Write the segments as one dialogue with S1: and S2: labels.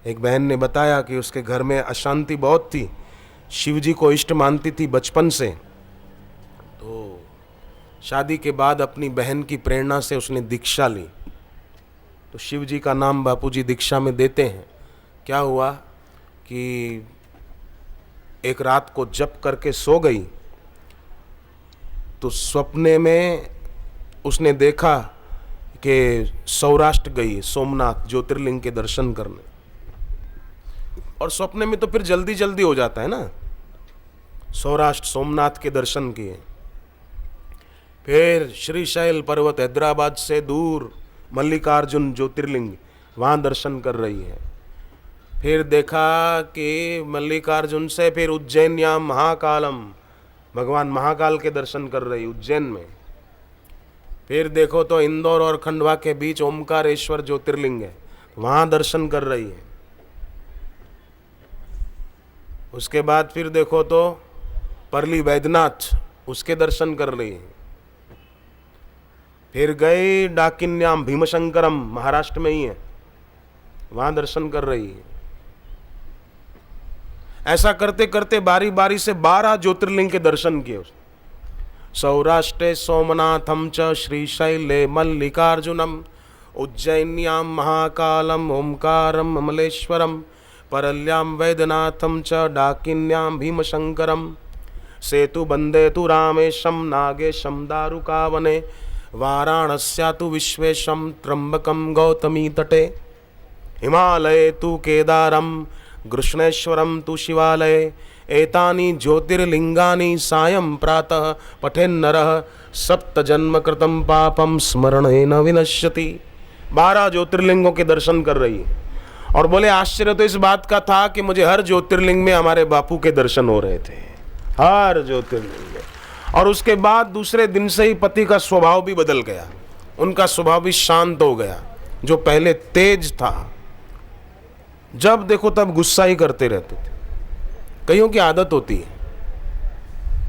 S1: एक बहन ने बताया कि उसके घर में अशांति बहुत थी, शिव जी को इष्ट मानती थी बचपन से। तो शादी के बाद अपनी बहन की प्रेरणा से उसने दीक्षा ली। तो शिव जी का नाम बापूजी दीक्षा में देते हैं। क्या हुआ कि एक रात को जप करके सो गई तो सपने में उसने देखा कि सौराष्ट्र गई, सोमनाथ ज्योतिर्लिंग के दर्शन करने। और सपने में तो फिर जल्दी जल्दी हो जाता है ना, सौराष्ट्र सोमनाथ के दर्शन किए। फिर श्रीशैल पर्वत हैदराबाद से दूर मल्लिकार्जुन ज्योतिर्लिंग, वहाँ दर्शन कर रही है। फिर देखा कि मल्लिकार्जुन से फिर उज्जैन्याम महाकालम, भगवान महाकाल के दर्शन कर रही उज्जैन में। फिर देखो तो इंदौर और खंडवा के बीच ओमकारेश्वर ज्योतिर्लिंग है, वहाँ दर्शन कर रही है। उसके बाद फिर देखो तो परली वैद्यनाथ, उसके दर्शन कर रही है। फिर गए डाकिन्याम भीमशंकरम, महाराष्ट्र में ही है, वहां दर्शन कर रही है। ऐसा करते करते बारी बारी से 12 ज्योतिर्लिंग के दर्शन किए उसने। सौराष्ट्रे सोमनाथम च श्रीशैले मल्लिकार्जुनम उज्जैन्याम महाकालम ओमकारम अमलेश्वरम परल्याम वैद्यनाथम च डाकिन्याम भीमशंकरम सेतु बंदे तु रामेशम नागेशम दारुकावने वाराणस्या तु विश्वेशम त्र्यंबकम गौतमी तटे हिमालये तु केदारम कृष्णेश्वरम तु शिवालये एतानि ज्योतिर्लिंगानि सायं प्रातः पठेन्नरः सप्त जन्म कृतं पापम स्मरणेन विनश्यति। 12 ज्योतिर्लिंगों के दर्शन कर रही है। और बोले आश्चर्य तो इस बात का था कि मुझे हर ज्योतिर्लिंग में हमारे बापू के दर्शन हो रहे थे, हर ज्योतिर्लिंग में। और उसके बाद दूसरे दिन से ही पति का स्वभाव भी बदल गया, उनका स्वभाव भी शांत हो गया। जो पहले तेज था, जब देखो तब गुस्सा ही करते रहते थे। कईयों की आदत होती है,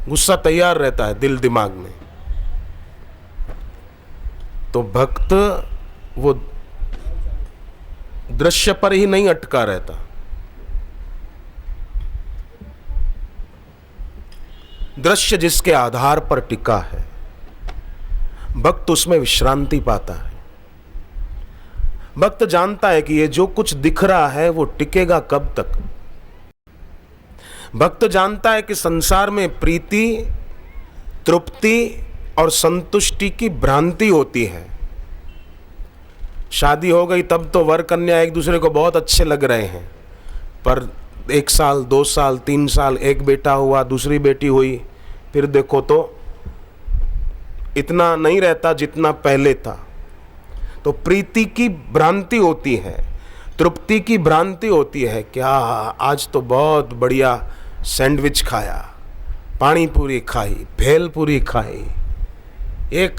S1: गुस्सा तैयार रहता है दिल दिमाग में। तो भक्त वो दृश्य पर ही नहीं अटका रहता, दृश्य जिसके आधार पर टिका है, भक्त उसमें विश्रांति पाता है। भक्त जानता है कि ये जो कुछ दिख रहा है वो टिकेगा कब तक। भक्त जानता है कि संसार में प्रीति, तृप्ति और संतुष्टि की भ्रांति होती है। शादी हो गई तब तो वर कन्या एक दूसरे को बहुत अच्छे लग रहे हैं, पर 1 साल 2 साल 3 साल, एक बेटा हुआ, दूसरी बेटी हुई, फिर देखो तो इतना नहीं रहता जितना पहले था। तो प्रीति की भ्रांति होती है, तृप्ति की भ्रांति होती है। क्या आज तो बहुत बढ़िया सैंडविच खाया, पानी पूरी खाई, भेल पूरी खाई, एक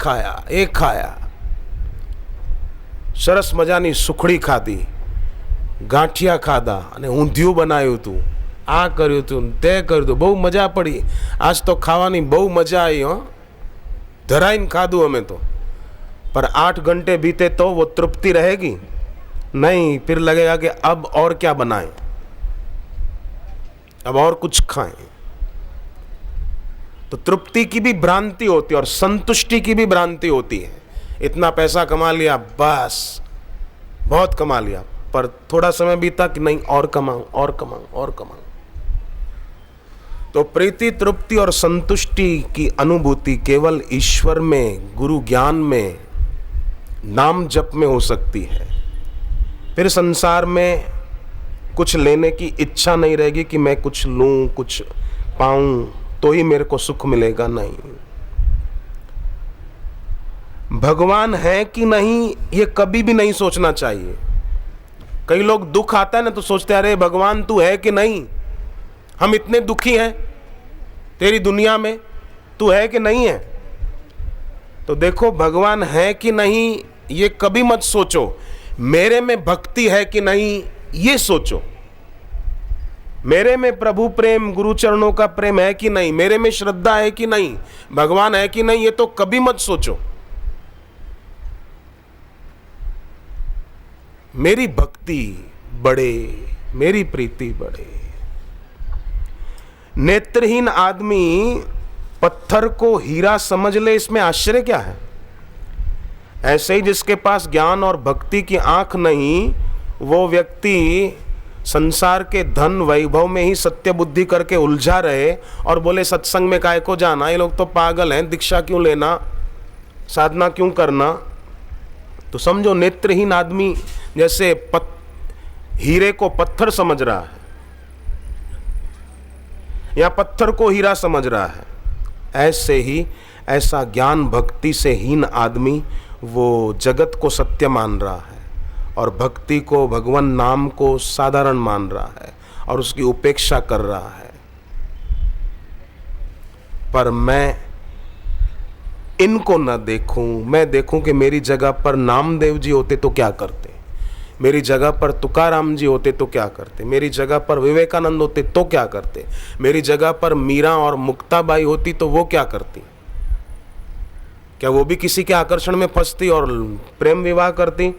S1: खाया, सरस मजानी सुखड़ी खाधी, गांठिया खाधा અને ઊંધિયું બનાવ્યું હતું, આ કર્યું હતું, તે કર્યું હતું, બહુ મજા પડી। આજ તો ખાવાની બહુ મજા આવી હો, ધરાઈને ખાધું અમે તો। पर 8 घंटे बीते तो वो तृप्ति रहेगी नहीं, फिर लगेगा कि अब और क्या बनाएं, अब और कुछ खाएं। तो तृप्ति की भी भ्रांति होती है और संतुष्टि की भी भ्रांति होती है। इतना पैसा कमा लिया, बस बहुत कमा लिया, पर थोड़ा समय बीता कि नहीं और कमाऊं, और कमाऊं, और कमाऊं। तो प्रीति, तृप्ति और संतुष्टि की अनुभूति केवल ईश्वर में, गुरु ज्ञान में, नाम जप में हो सकती है। फिर संसार में कुछ लेने की इच्छा नहीं रहेगी कि मैं कुछ लूं, कुछ पाऊं तो ही मेरे को सुख मिलेगा, नहीं। भगवान है कि नहीं ये कभी भी नहीं सोचना चाहिए। कई लोग दुख आता है ना तो सोचते हैं अरे भगवान तू है कि नहीं, हम इतने दुखी हैं तेरी दुनिया में, तू है कि नहीं है। तो देखो भगवान है कि नहीं ये कभी मत सोचो, मेरे में भक्ति है कि नहीं ये सोचो। मेरे में प्रभु प्रेम, गुरु चरणों का प्रेम है कि नहीं, मेरे में श्रद्धा है कि नहीं, भगवान है कि नहीं, ये तो कभी मत सोचो। मेरी भक्ति बढ़े, मेरी प्रीति बढ़े। नेत्रहीन आदमी पत्थर को हीरा समझ ले, इसमें आश्चर्य क्या है? ऐसे ही जिसके पास ज्ञान और भक्ति की आंख नहीं, वो व्यक्ति संसार के धन वैभव में ही सत्य बुद्धि करके उलझा रहे और बोले सत्संग में काहे को जाना, ये लोग तो पागल हैं, दीक्षा क्यों लेना, साधना क्यों करना। तो समझो नेत्रहीन आदमी जैसे हीरे को पत्थर समझ रहा है या पत्थर को हीरा समझ रहा है, ऐसे ही ऐसा ज्ञान भक्ति से हीन आदमी वो जगत को सत्य मान रहा है और भक्ति को, भगवान नाम को साधारण मान रहा है और उसकी उपेक्षा कर रहा है। पर मैं इनको न देखूं, मैं देखूं कि मेरी जगह पर नामदेव जी होते तो क्या करते, मेरी जगह पर तुकाराम जी होते तो क्या करते, मेरी जगह पर विवेकानंद होते तो क्या करते, मेरी जगह पर मीरा और मुक्ताबाई होती तो वो क्या करती। क्या वो भी किसी के आकर्षण में फंसती और प्रेम विवाह करती?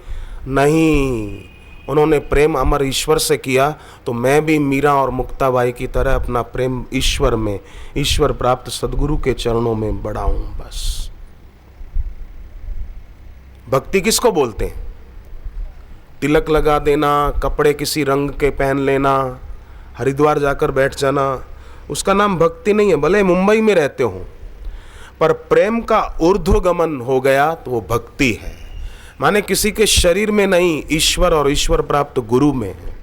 S1: नहीं, उन्होंने प्रेम अमर ईश्वर से किया, तो मैं भी मीरा और मुक्ताबाई की तरह अपना प्रेम ईश्वर में, ईश्वर प्राप्त सदगुरु के चरणों में बढ़ाऊं। बस भक्ति किसको बोलते हैं? तिलक लगा देना, कपड़े किसी रंग के पहन लेना, हरिद्वार जाकर बैठ जाना, उसका नाम भक्ति नहीं है, भले मुंबई में रहते हो। पर प्रेम का ऊर्ध्वगमन हो गया तो वो भक्ति है। माने किसी के शरीर में नहीं, ईश्वर और ईश्वर प्राप्त गुरु में है,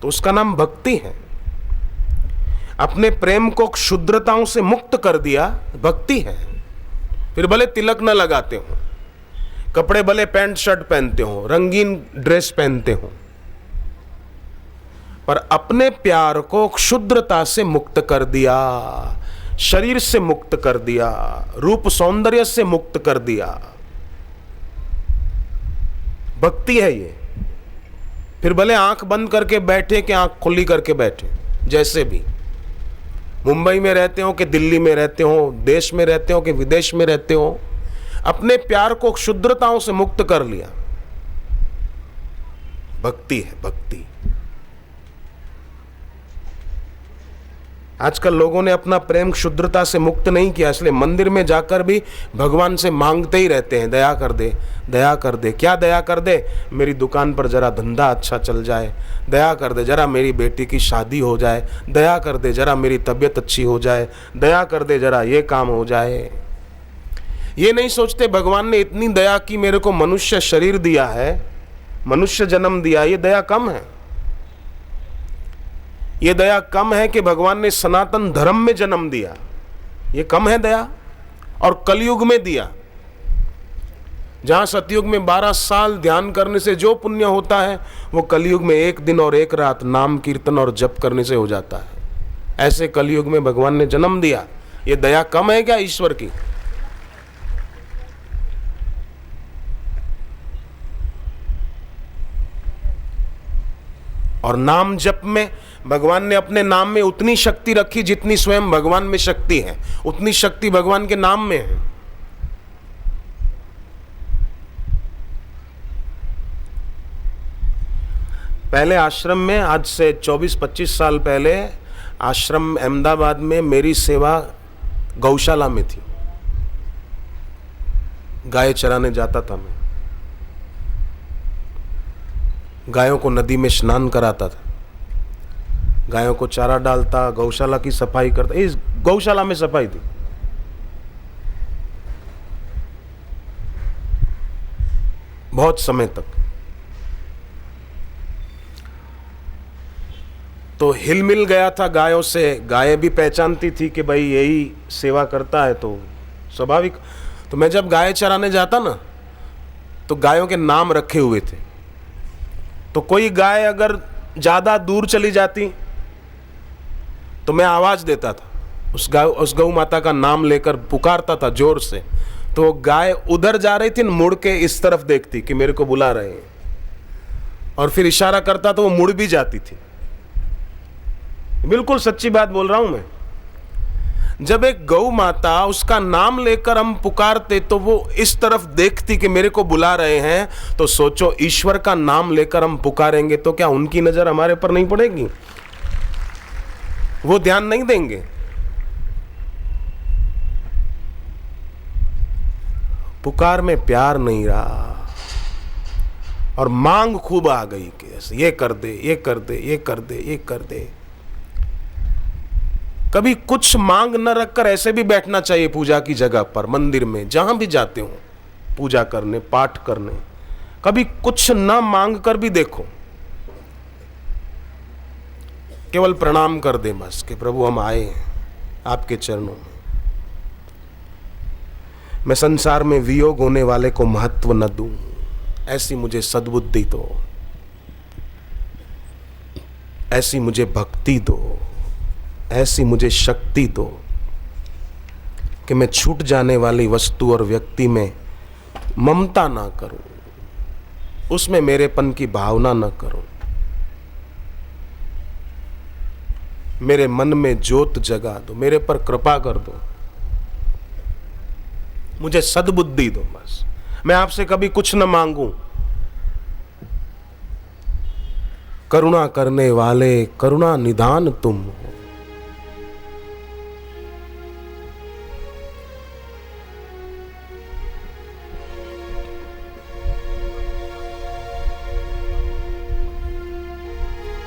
S1: तो उसका नाम भक्ति है। अपने प्रेम को क्षुद्रताओं से मुक्त कर दिया, भक्ति है। फिर भले तिलक न लगाते हो, कपड़े भले पैंट शर्ट पहनते हो, रंगीन ड्रेस पहनते हो, पर अपने प्यार को क्षुद्रता से मुक्त कर दिया, शरीर से मुक्त कर दिया, रूप सौंदर्य से मुक्त कर दिया। भक्ति है ये। फिर भले आंख बंद करके बैठे कि आंख खुली करके बैठे, जैसे भी, मुंबई में रहते हो कि दिल्ली में रहते हो, देश में रहते हो कि विदेश में रहते हो, अपने प्यार को क्षुद्रताओं से मुक्त कर लिया, भक्ति है भक्ति। आजकल लोगों ने अपना प्रेम क्षुद्रता से मुक्त नहीं किया, इसलिए मंदिर में जाकर भी भगवान से मांगते ही रहते हैं, दया कर दे, दया कर दे। क्या दया कर दे? मेरी दुकान पर जरा धंधा अच्छा चल जाए, दया कर दे जरा मेरी बेटी की शादी हो जाए, दया कर दे जरा मेरी तबीयत अच्छी हो जाए, दया कर दे जरा ये काम हो जाए। ये नहीं सोचते भगवान ने इतनी दया की, मेरे को मनुष्य शरीर दिया है, मनुष्य जन्म दिया, ये दया कम है। ये दया कम है कि भगवान ने सनातन धर्म में जन्म दिया, ये कम है दया। और कलयुग में दिया, जहां सतयुग में 12 साल ध्यान करने से जो पुण्य होता है, वो कलयुग में 1 दिन और 1 रात नाम कीर्तन और जप करने से हो जाता है। ऐसे कलयुग में भगवान ने जन्म दिया, ये दया कम है क्या ईश्वर की? और नाम जप में भगवान ने अपने नाम में उतनी शक्ति रखी जितनी स्वयं भगवान में शक्ति है, उतनी शक्ति भगवान के नाम में है। पहले आश्रम में, आज से 24-25 साल पहले आश्रम अहमदाबाद में मेरी सेवा गौशाला में थी। गाय चराने जाता था मैं, गायों को नदी में स्नान कराता था, गायों को चारा डालता, गौशाला की सफाई करता। इस गौशाला में सफाई थी। बहुत समय तक तो हिल मिल गया था गायों से। गायें भी पहचानती थी कि भाई यही सेवा करता है, तो स्वाभाविक। तो मैं जब गाय चराने जाता ना, तो गायों के नाम रखे हुए थे। तो कोई गाय अगर ज़्यादा दूर चली जाती तो मैं आवाज़ देता था, उस गौ माता का नाम लेकर पुकारता था जोर से। तो गाय उधर जा रही थी, मुड़ के इस तरफ देखती कि मेरे को बुला रहे हैं, और फिर इशारा करता तो वो मुड़ भी जाती थी। बिल्कुल सच्ची बात बोल रहा हूं मैं। जब एक गौ माता उसका नाम लेकर हम पुकारते तो वो इस तरफ देखती कि मेरे को बुला रहे हैं, तो सोचो ईश्वर का नाम लेकर हम पुकारेंगे तो क्या उनकी नजर हमारे पर नहीं पड़ेगी? वो ध्यान नहीं देंगे? पुकार में प्यार नहीं रहा और मांग खूब आ गई कि ये कर दे, ये कर दे, ये कर दे, ये कर दे। कभी कुछ मांग न रखकर ऐसे भी बैठना चाहिए पूजा की जगह पर, मंदिर में, जहां भी जाते हो पूजा करने, पाठ करने, कभी कुछ न मांग कर भी देखो, केवल प्रणाम कर दे बस कि प्रभु हम आए आपके चरणों में। मैं संसार में वियोग होने वाले को महत्व न दूं, ऐसी मुझे सद्बुद्धि दो, ऐसी मुझे भक्ति दो, ऐसी मुझे शक्ति दो कि मैं छूट जाने वाली वस्तु और व्यक्ति में ममता ना करूं, उसमें मेरेपन की भावना न करूं। मेरे मन में ज्योत जगा दो, मेरे पर कृपा कर दो, मुझे सद्बुद्धि दो बस। मैं आपसे कभी कुछ न मांगूं। करुणा करने वाले करुणा निधान तुम हो।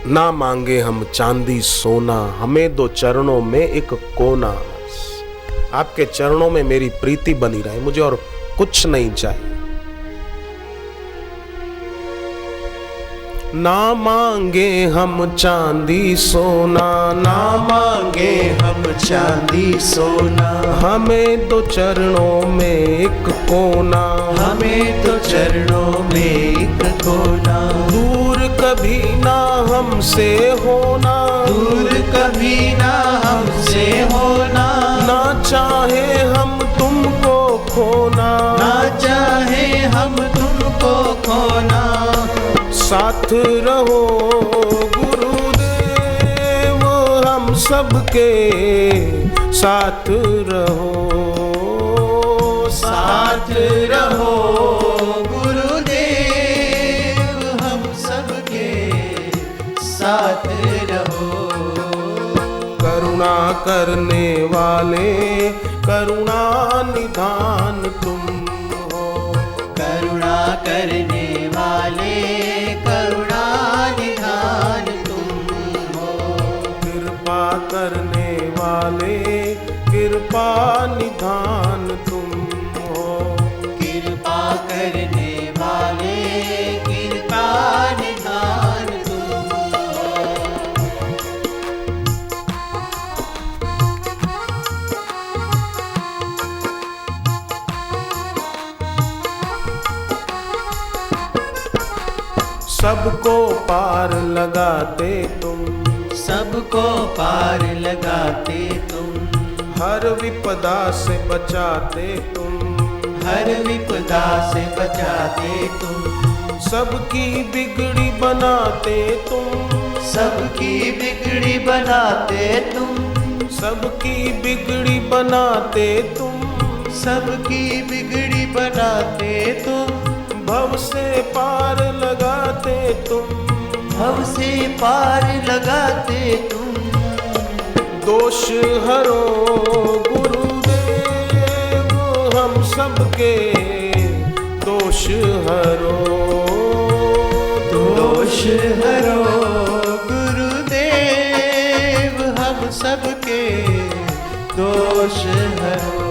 S1: ना मांगे हम चांदी सोना, हमें दो चरणों में एक कोना। आपके चरणों में मेरी प्रीति बनी रहे, मुझे और कुछ नहीं चाहिए। ना मांगे हम चांदी सोना,
S2: ना मांगे हम चांदी सोना,
S1: हमें दो चरणों में एक कोना।
S2: हमें तो चरणों में एक कोना।
S1: दूर कभी ना हमसे होना,
S2: दूर कभी ना हमसे होना।
S1: ना चाहे हम तुमको खोना,
S2: ना चाहे हम तुमको खोना।
S1: साथ रहो गुरुदेव हम सबके साथ रहो।
S2: साथ रहो गुरुदेव हम सबके साथ रहो।
S1: करुणा करने वाले करुणा निधान तुम हो।
S2: करुणा करने वाले करुणा निधान तुम हो।
S1: कृपा करने वाले कृपा निधान तुम हो।
S2: कृपा करने वाले कृपा निधान तुम हो।
S1: सबको पार लगाते तुम,
S2: सबको पार लगाते तुम।
S1: हर विपदा से बचाते तुम,
S2: हर विपदा से बचाते तुम।
S1: सबकी बिगड़ी बनाते तुम,
S2: सबकी बिगड़ी बनाते तुम।
S1: सबकी बिगड़ी बनाते तुम।
S2: सबकी बिगड़ी बनाते तुम।
S1: भव से पार लगाते तुम,
S2: भव से पार लगाते तुम।
S1: दोष हरो गुरुदेव हम सबके दोष हरो।
S2: दोष हरो गुरुदेव हम सबके दोष हरो।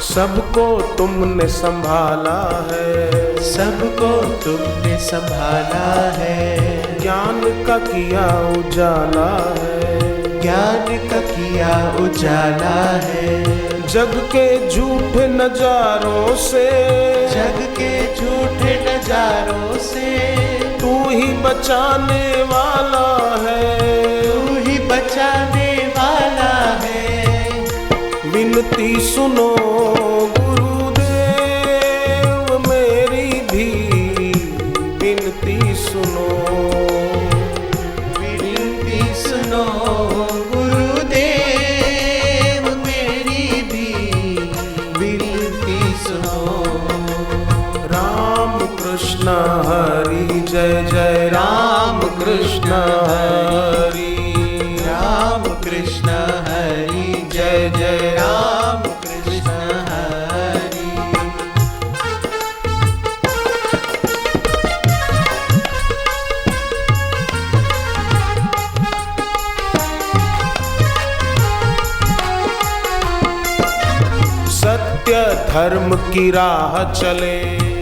S1: सबको तुमने संभाला है,
S2: सबको तुमने संभाला है।
S1: ज्ञान का किया उजाला है,
S2: ज्ञान का किया उजाला है।
S1: जग के झूठे नजारों से,
S2: जग के झूठे नजारों से
S1: तू ही बचाने वाला है।
S2: तू ही बचाने वाला है।
S1: विनती सुनो गुरुदेव, मेरी भी विनती सुनो।
S2: विनती सुनो गुरुदेव, मेरी भी विनती सुनो।
S1: राम कृष्ण हरि जय जय राम कृष्ण हरि,
S2: राम कृष्ण हरि जय जय राम कृष्ण हरि।
S1: सत्य धर्म की राह चले,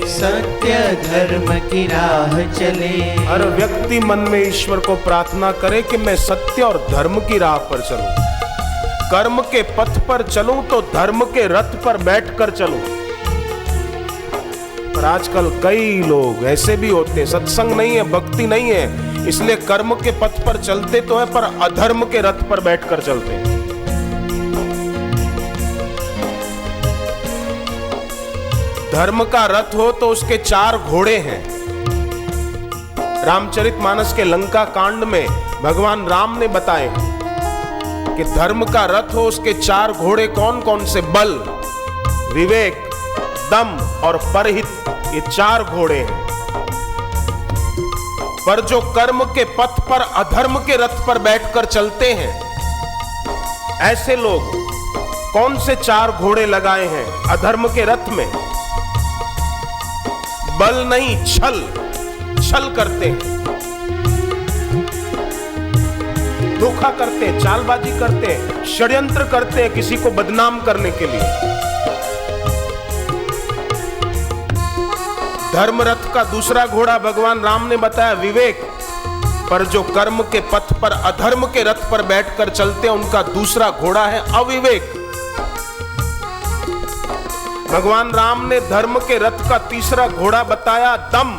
S2: सत्य धर्म की राह चले।
S1: हर व्यक्ति मन में ईश्वर को प्रार्थना करे कि मैं सत्य और धर्म की राह पर चलूं, कर्म के पथ पर चलूं तो धर्म के रथ पर बैठकर चलूं। पर आजकल कई लोग ऐसे भी होते हैं, सत्संग नहीं है, भक्ति नहीं है, इसलिए कर्म के पथ पर चलते तो है पर अधर्म के रथ पर बैठकर चलते हैं। धर्म का रथ हो तो उसके 4 घोड़े हैं। रामचरितमानस के लंका कांड में भगवान राम ने बताए कि धर्म का रथ हो, उसके 4 घोड़े कौन कौन से? बल, विवेक, दम और परहित, ये 4 घोड़े हैं। पर जो कर्म के पथ पर अधर्म के रथ पर बैठकर चलते हैं, ऐसे लोग कौन से 4 घोड़े लगाए हैं अधर्म के रथ में? बल नहीं, छल, छल करते हैं, धोखा करते हैं, चालबाजी करते हैं, षड्यंत्र करते हैं किसी को बदनाम करने के लिए। धर्म रथ का दूसरा घोड़ा भगवान राम ने बताया विवेक, पर जो कर्म के पथ पर अधर्म के रथ पर बैठकर चलते हैं उनका दूसरा घोड़ा है अविवेक। भगवान राम ने धर्म के रथ का तीसरा घोड़ा बताया दम,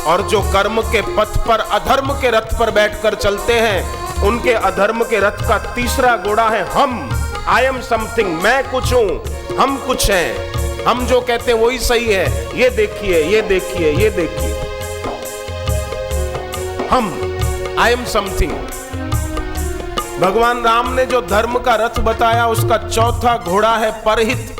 S1: और जो कर्म के पथ पर अधर्म के रथ पर बैठकर चलते हैं उनके अधर्म के रथ का तीसरा घोड़ा है हम। आई एम समथिंग, मैं कुछ हूं, हम कुछ हैं, हम जो कहते हैं वही सही है, ये देखिए, ये देखिए, ये देखिए, हम, आई एम समथिंग। भगवान राम ने जो धर्म का रथ बताया उसका चौथा घोड़ा है परहित,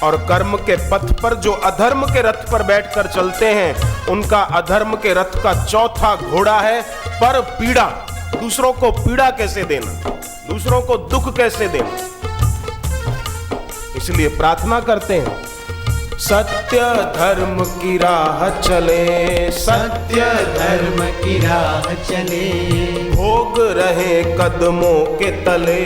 S1: और कर्म के पथ पर जो अधर्म के रथ पर बैठकर चलते हैं उनका अधर्म के रथ का चौथा घोड़ा है पर पीड़ा। दूसरों को पीड़ा कैसे देना, दूसरों को दुख कैसे देना। इसलिए प्रार्थना करते हैं सत्य धर्म की राह चले,
S2: सत्य धर्म की राह चले।
S1: भोग रहे कदमों के तले,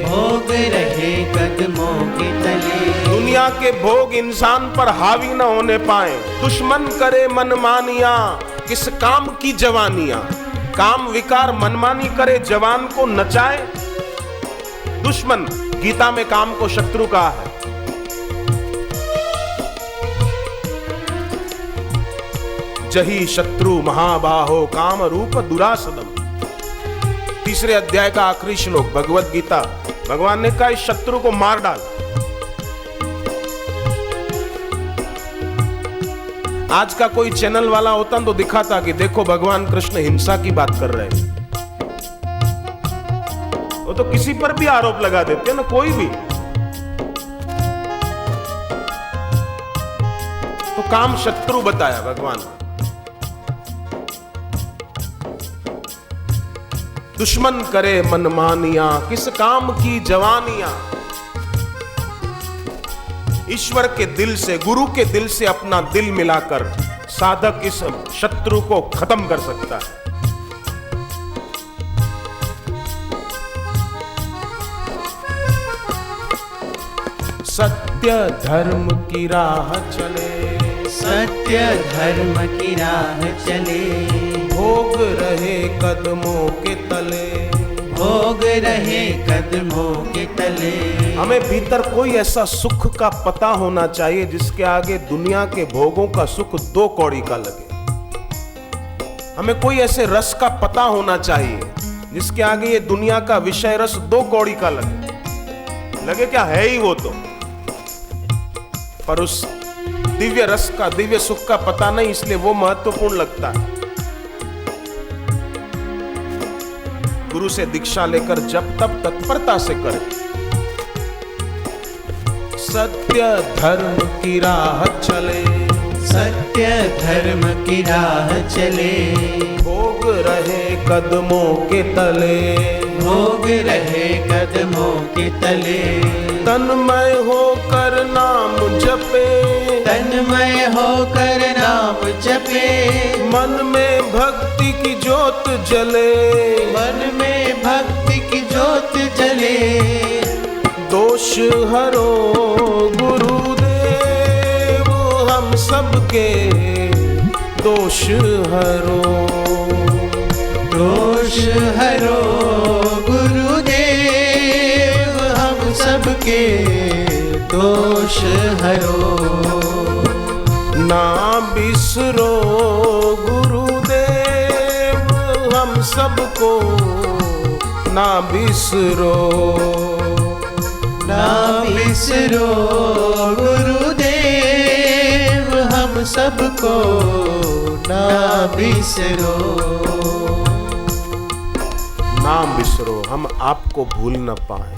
S2: भोग रहे कदमों के तले।
S1: दुनिया के भोग इंसान पर हावी न होने पाए। दुश्मन करे मनमानिया, किस काम की जवानियां। काम विकार मनमानी करे, जवान को नचाए दुश्मन। गीता में काम को शत्रु कहा है। जही शत्रु महाबाहो काम रूप दुरासदम। 3 अध्याय का आखिरी श्लोक भगवत गीता। भगवान ने कहा इस शत्रु को मार डाल। आज का कोई चैनल वाला होता तो दिखाता कि देखो भगवान कृष्ण हिंसा की बात कर रहे हैं। वो तो किसी पर भी आरोप लगा देते हैं ना, कोई भी। तो काम शत्रु बताया भगवान। दुश्मन करे मनमानियां, किस काम की जवानियां। ईश्वर के दिल से, गुरु के दिल से अपना दिल मिलाकर साधक इस शत्रु को खत्म कर सकता है। सत्य धर्म की राह चले,
S2: सत्य धर्म की राह चले।
S1: भोग रहे कदमों के तले,
S2: भोग रहे कदमों के तले।
S1: हमें भीतर कोई ऐसा सुख का पता होना चाहिए जिसके आगे दुनिया के भोगों का सुख 2 कौड़ी का लगे। हमें कोई ऐसे रस का पता होना चाहिए जिसके आगे ये दुनिया का विषय रस 2 कौड़ी का लगे। लगे क्या है ही वो तो, पर उस दिव्य रस का, दिव्य सुख का पता नहीं, इसलिए वो महत्वपूर्ण लगता है। गुरु से दीक्षा लेकर जब तब तत्परता से करें। सत्य धर्म की राह चले,
S2: सत्य धर्म की राह चले,
S1: भोग रहे कदमों के तले,
S2: भोग रहे कदमों के तले,
S1: तन्मय होकर नाम जपे,
S2: तन्मय होकर नाम जपे,
S1: मन में भक्ति की ज्योत जले,
S2: मन में भक्ति की ज्योत जले,
S1: दोष हरो गुरुदेव हम सबके, दोष हरो,
S2: दोष हरो गुरुदेव हम सबके, दोष हरो,
S1: ना बिसरो गुरुदेव हम सबको, ना बिसरो,
S2: ना बिसरो गुरुदेव हम सबको, ना बिसरो,
S1: ना बिसरो, हम आपको भूल न पाए।